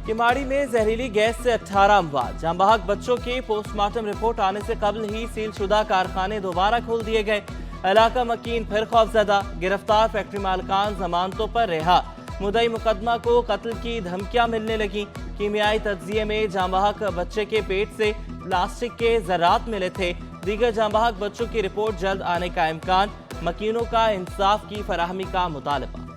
किमाड़ी में जहरीली गैस से 18 अमवात। जांबहक बच्चों की पोस्टमार्टम रिपोर्ट आने से कबल ही सीलशुदा कारखाने दोबारा खोल दिए गए। इलाका मकीन फिर खौफजदा। गिरफ्तार फैक्ट्री मालकान जमानतों पर रिहा। मुद्दई मुकदमा को कत्ल की धमकियां मिलने लगी। कीमियाई तज्जिए में जांबहक बच्चे के पेट से प्लास्टिक के ज़रात मिले थे। दीगर जांबहक बच्चों की रिपोर्ट जल्द आने का इम्कान। मकीनों का इंसाफ की फराहमी का मुतालबा।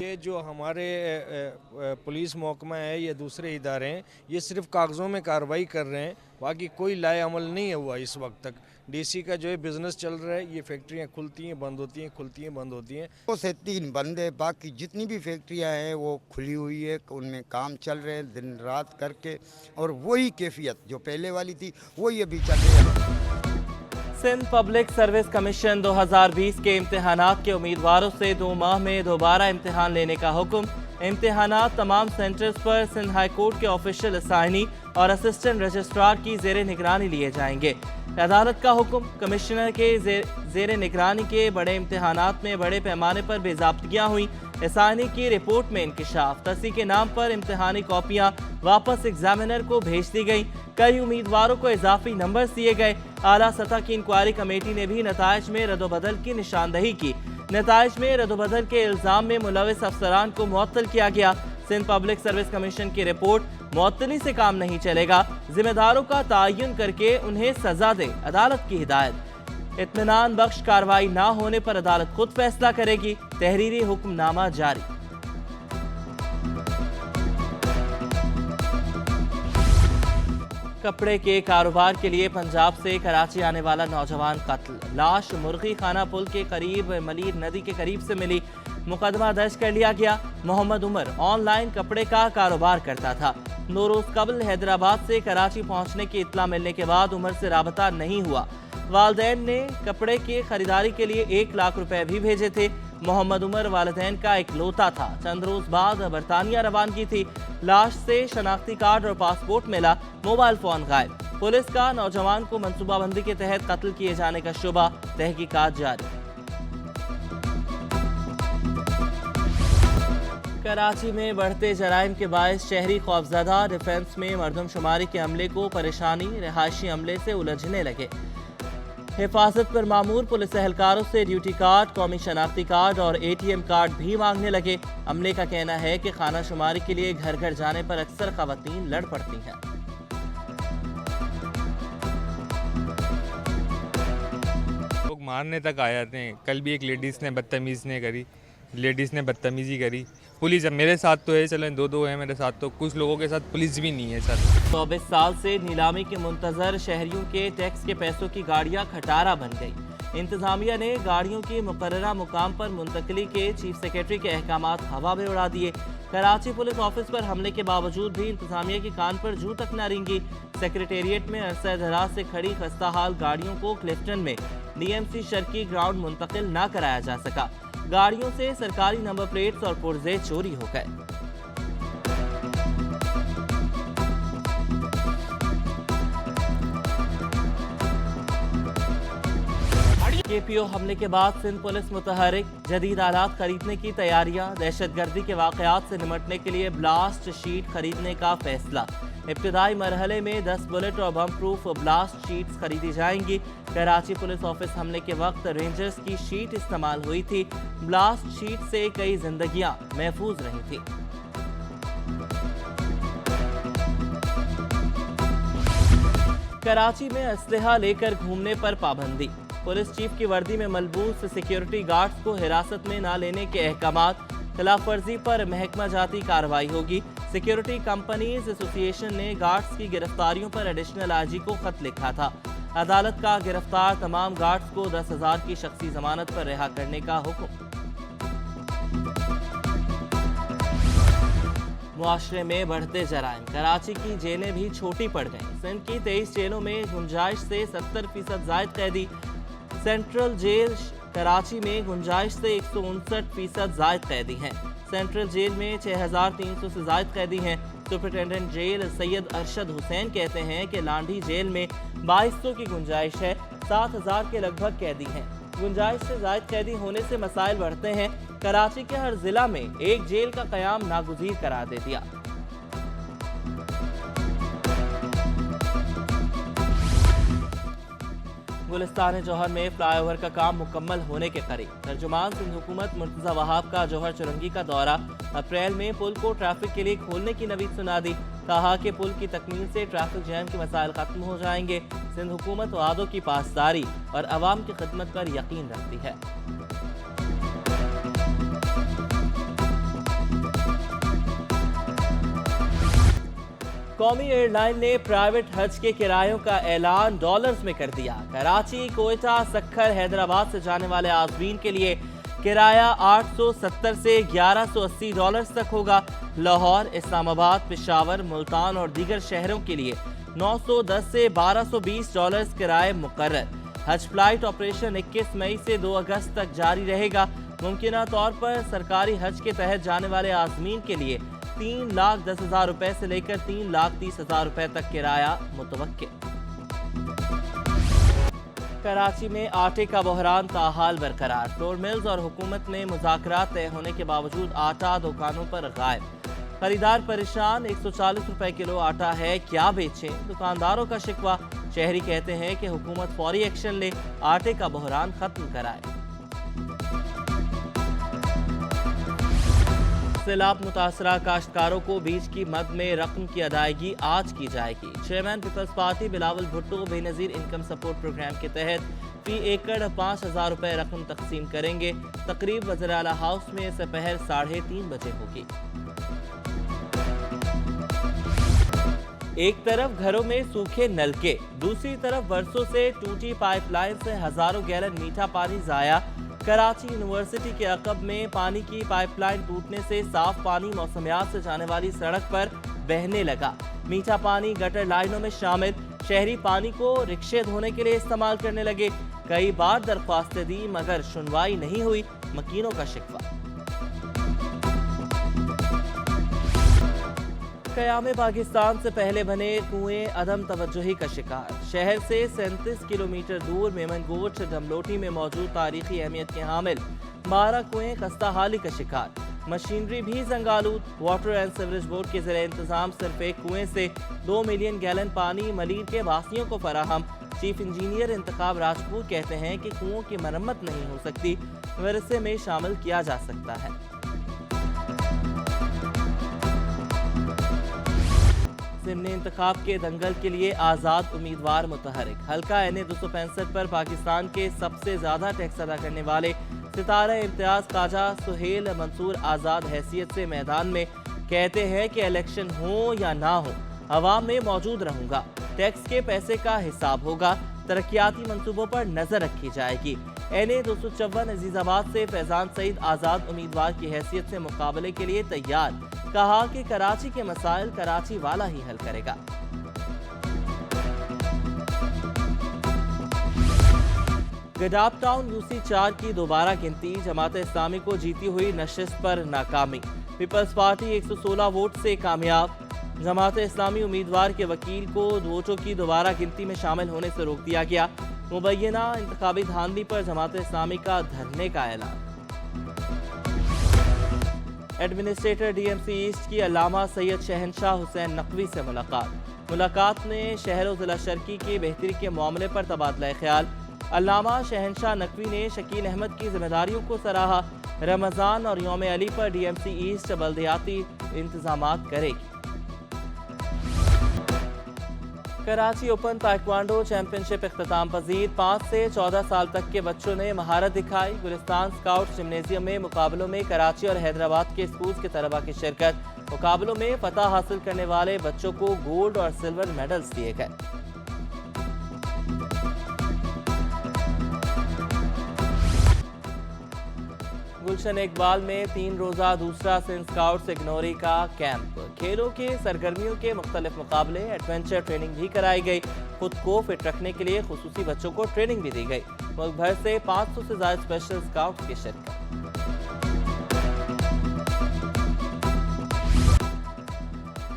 ये जो हमारे पुलिस महकमा है या दूसरे इदारे हैं, ये सिर्फ कागज़ों में कार्रवाई कर रहे हैं, बाकी कोई लाए अमल नहीं हुआ इस वक्त तक। डीसी का जो है बिजनेस चल रहा है, ये फैक्ट्रियां खुलती हैं बंद होती हैं, खुलती हैं बंद होती हैं। 2 से 3 बंद है, बाकी जितनी भी फैक्ट्रियां हैं वो खुली हुई है, उनमें काम चल रहे हैं दिन रात करके, और वही कैफियत जो पहले वाली थी वही अभी चल रही है। सिंध पब्लिक सर्विस कमीशन 2020 के इम्तिहानात के उम्मीदवारों से 2 माह में दोबारा इम्तिहान लेने का हुक्म। इम्तिहानात तमाम सेंटर्स पर सिंध हाई कोर्ट के ऑफिशियल असाइनी और असिस्टेंट रजिस्ट्रार की ज़ेर निगरानी लिए जाएंगे। अदालत का हुक्म। कमिश्नर के ज़ेर निगरानी के बड़े इम्तिहानात में बड़े पैमाने पर बेज़ाब्तियाँ हुई। असाइनी की रिपोर्ट में इंकिशाफ। तसी के नाम पर इम्तिहानी कॉपियाँ वापस एग्जामिनर को भेज दी गई। कई उम्मीदवारों को इजाफी नंबर दिए गए। आला सतह की इंक्वायरी कमेटी ने भी नताइज में रद्दोबदल की निशानदही की। नताइज में रद्दोबदल के इल्जाम में मुलविस अफसरान को मुअत्तल किया गया। सिंध पब्लिक सर्विस कमीशन की रिपोर्ट, मुअत्तली से काम नहीं चलेगा। जिम्मेदारों का तयन करके उन्हें सजा दे, अदालत की हिदायत। इत्मीनान बख्श कार्रवाई ना होने पर अदालत खुद फैसला करेगी। तहरीरी हुक्मनामा जारी। कपड़े के कारोबार के लिए पंजाब से कराची आने वाला नौजवान कत्ल। लाश मुर्गी खाना पुल के करीब मलीर नदी के करीब से मिली। मुकदमा दर्ज कर लिया गया। मोहम्मद उमर ऑनलाइन कपड़े का कारोबार करता था। 9 रोज कबल हैदराबाद से कराची पहुंचने की इत्तला मिलने के बाद उमर से राबता नहीं हुआ। वालिदैन ने कपड़े की खरीदारी के लिए 1 लाख रुपए भी भेजे थे। मोहम्मद उमर वालिदैन का इकलौता था। चंद रोज बाद बरतानिया रवानगी थी। लाश से शनाख्ती कार्ड और पासपोर्ट मिला। मोबाइल फोन गायब। पुलिस का नौजवान को मंसूबाबंदी के तहत कत्ल किए जाने का शुबा। तहकीकात जारी। कराची में बढ़ते जराइम के बायस शहरी खौफजदा। डिफेंस में मरदमशुमारी के अमले को परेशानी। रिहायशी अमले से उलझने लगे। हिफाजत पर मामूर पुलिस एहलकारों से ड्यूटी कार्ड, कौमी शनाख्ती कार्ड और ATM कार्ड भी मांगने लगे। अमले का कहना है कि खाना शुमारी के लिए घर घर जाने पर अक्सर खवातीन लड़ पड़ती हैं। लोग मारने तक आ जाते हैं। कल भी एक लेडीज़ ने बदतमीजी करी। पुलिस अब मेरे साथ तो है, चलो 2-2 है मेरे साथ, तो कुछ लोगों के साथ पुलिस भी नहीं है सर। 24 साल से नीलामी के मुंतजर शहरियों के टैक्स के पैसों की गाड़ियां खटारा बन गई। इंतजामिया ने गाड़ियों की मुकर्ररा मुकाम पर मुंतकली के चीफ सेक्रेटरी के अहकामात हवा में उड़ा दिए। कराची पुलिस ऑफिस पर हमले के बावजूद भी इंतजामिया की कान पर जूं तक न रेंगी। सेक्रेटेरिएट में अरसा दराज से खड़ी खस्ता हाल गाड़ियों को क्लिफ्टन में DMC शर्की ग्राउंड मुंतकिल न कराया जा सका। गाड़ियों से सरकारी नंबर प्लेट्स और पुर्जे चोरी हो गए। KPO हमले के बाद सिंध पुलिस मुतहरिक। जदीद आलात खरीदने की तैयारियां। दहशतगर्दी के वाकयात से निमटने के लिए ब्लास्ट शीट खरीदने का फैसला। इब्तिदाई मरहले में 10 बुलेट और बम प्रूफ ब्लास्ट शीट्स खरीदी जाएंगी। कराची पुलिस ऑफिस हमले के वक्त रेंजर्स की शीट इस्तेमाल हुई थी। ब्लास्ट शीट से कई जिंदगियां महफूज रही थी। कराची में असलहा लेकर घूमने पर पाबंदी। पुलिस चीफ की वर्दी में मलबूस सिक्योरिटी गार्ड्स को हिरासत में न लेने के अहकामात। खिलाफ वर्जी पर महकमा जाती कार्रवाई होगी। सिक्योरिटी कंपनीज एसोसिएशन ने गार्ड्स की गिरफ्तारियों पर एडिशनल IG को खत लिखा था। अदालत का गिरफ्तार तमाम गार्ड्स को 10,000 की शख्सी जमानत पर रिहा करने का हुक्म। मुआशरे में बढ़ते जराइम। कराची की जेलें भी छोटी पड़ गईं। सिंध की 23 जेलों में गुंजाइश से 70% जायद कैदी। सेंट्रल जेल कराची में गुंजाइश से 159% जायद कैदी हैं। सेंट्रल जेल में 6,300 से जायद कैदी हैं। सुपरिटेंडेंट जेल सैयद अरशद हुसैन कहते हैं कि लांडी जेल में 2200 की गुंजाइश है। 7,000 के लगभग कैदी हैं। गुंजाइश से जायद कैदी होने से मसाइल बढ़ते हैं। कराची के हर जिला में एक जेल का कयाम नागुज़ीर करार दे दिया। गुलिस्तान जौहर में फ्लाईओवर का काम मुकम्मल होने के करीब। तर्जुमान सिंध हुकूमत मुर्तज़ा वहाब का जौहर चुरंगी का दौरा। अप्रैल में पुल को ट्रैफिक के लिए खोलने की नवीद सुना दी। कहा कि पुल की तकमील से ट्रैफिक जैम के मसाइल खत्म हो जाएंगे। सिंध हुकूमत वादों की पासदारी और अवाम की खिदमत पर यकीन रखती है। कौमी एयरलाइन ने प्राइवेट हज के किरायों का ऐलान डॉलर्स में कर दिया। कराची, कोयटा, सक्खर, हैदराबाद से जाने वाले आज़मीन के लिए किराया 870 से 1180 डॉलर्स तक होगा। लाहौर, इस्लामाबाद, पेशावर, मुल्तान और दीगर शहरों के लिए 910 से 1220 डॉलर्स किराए मुकर्रर। हज फ्लाइट ऑपरेशन 21 मई से 2 अगस्त तक जारी रहेगा। मुमकिना तौर पर सरकारी हज के तहत जाने वाले आज़मीन के लिए 3,10,000 रुपए से लेकर 3,30,000 रुपए तक किराया मुतवक्किल। कराची में आटे का बहरान ताहाल बरकरार। फ्लोर मिल्स और हुकूमत में मुज़ाकरात तय होने के बावजूद आटा दुकानों पर गायब। खरीदार परेशान। 140 रुपए किलो आटा है, क्या बेचें? दुकानदारों का शिकवा। शहरी कहते हैं कि हुकूमत फौरी एक्शन ले, आटे का बहरान खत्म कराए। सैलाब मुतासरा काश्तकारों को बीज की मद में रकम की अदायगी आज की जाएगी। चेयरमैन पीपल्स पार्टी बिलावल भुट्टो बेनज़ीर इनकम सपोर्ट प्रोग्राम के तहत फी एकड़ 5,000 रुपए रकम तकसीम करेंगे। तकरीब वज़ीर आला हाउस में दोपहर 3:30 बजे होगी। एक तरफ घरों में सूखे नलके, दूसरी तरफ बरसों से टूटी पाइपलाइन से हजारों गैलन मीठा पानी जाया। कराची यूनिवर्सिटी के अकब में पानी की पाइपलाइन टूटने से साफ पानी मौसमियात से जाने वाली सड़क पर बहने लगा। मीठा पानी गटर लाइनों में शामिल। शहरी पानी को रिक्शे धोने के लिए इस्तेमाल करने लगे। कई बार दरख्वास्तें दी मगर सुनवाई नहीं हुई। मकीनों का शिकवा। क़याम पाकिस्तान से पहले बने कुएं अदम तवज्जुही का शिकार। शहर से 37 किलोमीटर दूर मेमनगोट डमलोटी में मौजूद तारीखी अहमियत के हामिल 12 कुएं खस्ता हाली का शिकार। मशीनरी भी जंगालूद। वाटर एंड सीवरेज बोर्ड के ज़रिए इंतजाम सिर्फ एक कुएं से 2 मिलियन गैलन पानी मलीर के वासियों को फराहम। चीफ इंजीनियर इंतखाब राजपूत कहते हैं कि कुओं की मरम्मत नहीं हो सकती, वरसे में शामिल किया जा सकता है। सिमनी इंतखाब के दंगल के लिए आज़ाद उम्मीदवार मुतहरिक। हल्का NA 265 पर पाकिस्तान के सबसे ज़्यादा टैक्स अदा करने वाले सितारा इम्तियाज ख्वाजा सुहेल मंसूर आज़ाद हैसियत से मैदान में कहते हैं कि इलेक्शन हो या ना हो, अवाम में मौजूद रहूंगा। टैक्स के पैसे का हिसाब होगा। तरक्याती मंसूबों पर नजर रखी जाएगी। NA 254 अजीजाबाद से फैजान सईद आज़ाद उम्मीदवार की हैसियत से मुकाबले के लिए तैयार। कहा कि कराची के मसाइल कराची वाला ही हल करेगा। गडाप टाउन UC4 की दोबारा गिनती। जमात इस्लामी को जीती हुई नशिस्त पर नाकामी। पीपल्स पार्टी 116 वोट से कामयाब। जमात इस्लामी उम्मीदवार के वकील को वोटों की दोबारा गिनती में शामिल होने से रोक दिया गया। मुबैना इंतखाबी धांधली पर जमात इस्लामी का धरने का ऐलान। एडमिनिस्ट्रेटर DMC ईस्ट की अल्लामा सैयद शहनशाह हुसैन नकवी से मुलाकात में शहर और जिला शर्की की बेहतरी के मामले पर तबादला ख्याल। अल्लामा शहनशाह नकवी ने शकील अहमद की जिम्मेदारियों को सराहा। रमज़ान और यौम अली पर DMC ईस्ट बल्दियाती इंतजामात करेगी। कराची ओपन ताइक्वांडो चैंपियनशिप इख्तिताम पजीर। 5 से 14 साल तक के बच्चों ने महारत दिखाई। गुलिस्तान स्काउट जिम्नेजियम में मुकाबलों में कराची और हैदराबाद के स्कूल्स के तलबा की शिरकत। मुकाबलों में फतह हासिल करने वाले बच्चों को गोल्ड और सिल्वर मेडल्स दिए गए। गुलशन इकबाल में 3 रोज़ा दूसरा सिंध स्काउट्स इग्नोरी का कैंप। खेलों के सरगर्मियों के मुख्तलिफ मुकाबले, एडवेंचर ट्रेनिंग भी कराई गई। खुद को फिट रखने के लिए खुसूसी बच्चों को ट्रेनिंग भी दी गई। मुल्क भर से 500 से ज्यादा स्पेशल स्काउट्स की शिरकत।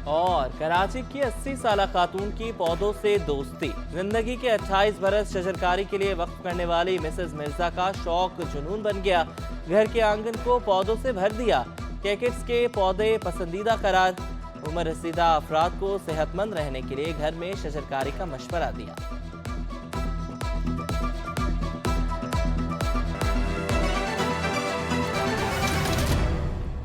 اور کراچی کی 80 سالہ خاتون کی پودوں سے دوستی. زندگی کے 28 برس شجرکاری کے لیے وقف کرنے والی مسز مرزا کا شوق جنون بن گیا. گھر کے آنگن کو پودوں سے بھر دیا. کیکٹس کے پودے پسندیدہ قرار. عمر رسیدہ افراد کو صحت مند رہنے کے لیے گھر میں شجرکاری کا مشورہ دیا.